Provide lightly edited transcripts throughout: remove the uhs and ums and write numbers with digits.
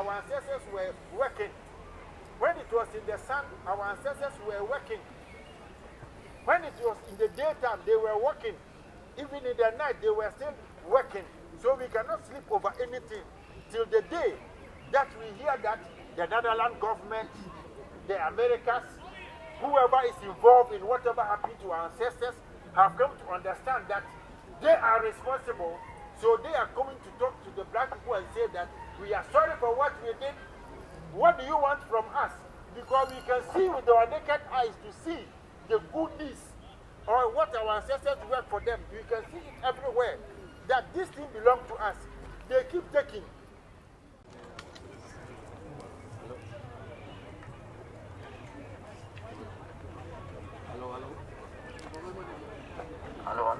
our ancestors were working. When it was in the sun, our ancestors were working. When it was in the daytime, they were working. Even in the night, they were still working. So we cannot sleep over anything till the day that we hear that the Netherlands government, the Americas, whoever is involved in whatever happened to our ancestors, have come to understand that they are responsible. So they are coming to talk to the black people and say that we are sorry for what we did. What do you want from us? Because we can see with our naked eyes to see the goodness or what our ancestors work for them. We can see it everywhere that this thing belongs to us. They keep taking. Hallo.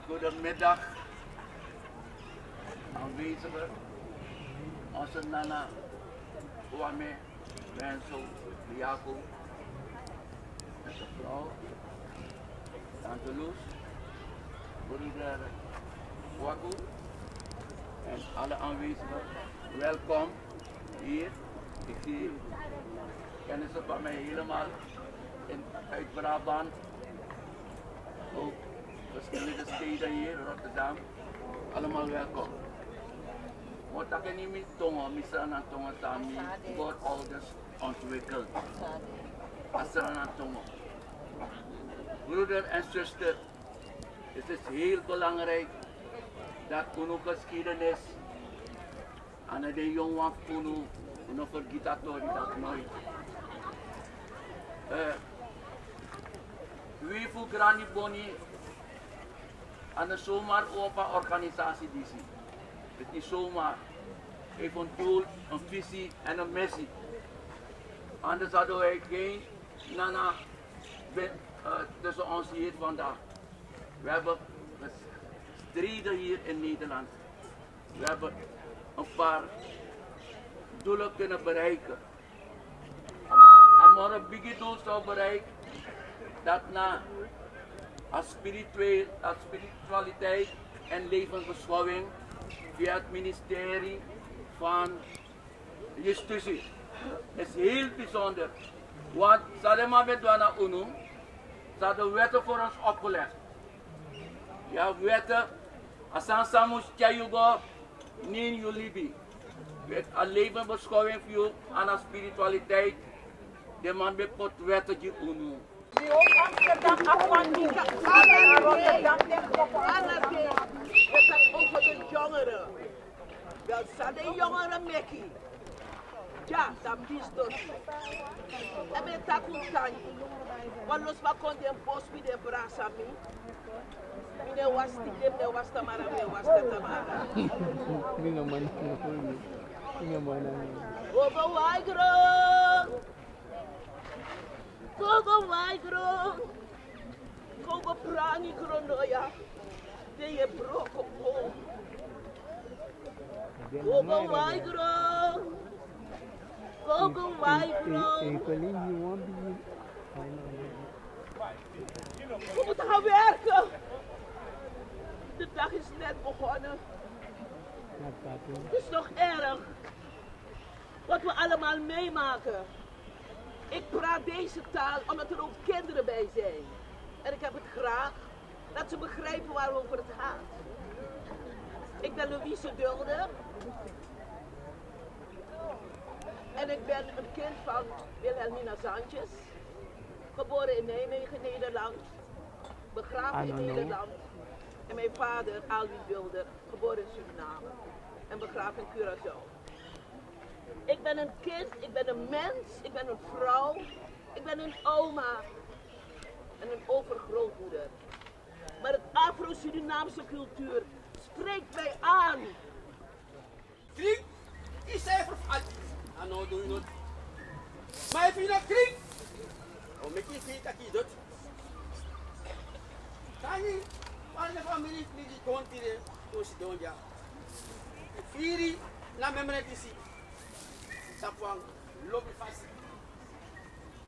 Goedemiddag, aanwezigen, onze nana, Kwame, Wenzel, Jacob, met de vrouw, Tante Loes, broeder Waku en alle aanwezigen, welkom hier. Ik zie kennissen van mij helemaal uit Brabant, ook verschillende steden hier, Rotterdam, allemaal welkom. Wat ik niet met tongen, misran aan tongen sami, God ouders ontwikkeld. Asran aan tongen. Broeder en zuster, het is heel belangrijk dat onze geschiedenis aan de jongen kunnen vergeten dat nooit. Wie voor Granny Boni aan de zomaar open organisatie die zie. Het is zomaar. Heeft een doel, een visie en een missie. Anders hadden wij geen nana tussen ons hier vandaag. We hebben gestreden hier in Nederland. We hebben een paar doelen kunnen bereiken. En maar een big doel zou bereiken dat na spiritualiteit en levensbeschouwing via het ministerie van Justitie. Het is heel bijzonder, want ze hadden maar met Dwana Unu, ze hadden wetten voor ons opgelegd. Ja, wetten, Asan Samus Chayugo, Nin Yulibi. Met een levensbeschouwing voor aan spiritualiteit, de man bepot wetten die Unu. Amsterdam, Afwanding, Rotterdam, het gaat over de jongeren. Wel, zijn de jongeren mekkie. Ja, dat is dus. En met dat komt aan. Want los maar kon de bos met de brasami. Mine was die de was tamara, me was tamara. Over Waigro. Kogo Waigro. Kogo Prani Kronoya. De je broko po. Kogo Waigro. Kogo Waigro. We moeten gaan werken. De dag is net begonnen. Het is nog erg wat we allemaal meemaken. Ik praat deze taal omdat er ook kinderen bij zijn. En ik heb het graag dat ze begrijpen waarover het gaat. Ik ben Louise Dulder. En ik ben een kind van Wilhelmina Zandjes. Geboren in Nijmegen, Nederland. Begraven in Nederland. En mijn vader, Alwin Dulder, geboren in Suriname. En begraven in Curaçao. Ik ben een kind, ik ben een mens, ik ben een vrouw, ik ben een oma en een overgrootmoeder. Maar het Afro-Surinaamse cultuur spreekt mij aan. Kring is cijfer van en nou doe je het. Maar if je nog kring, dan moet je zien dat je dat. Kan je van de familie die komt hier, toen ze doen ja. Vieri, na me met die. Sapwang, lobby vast.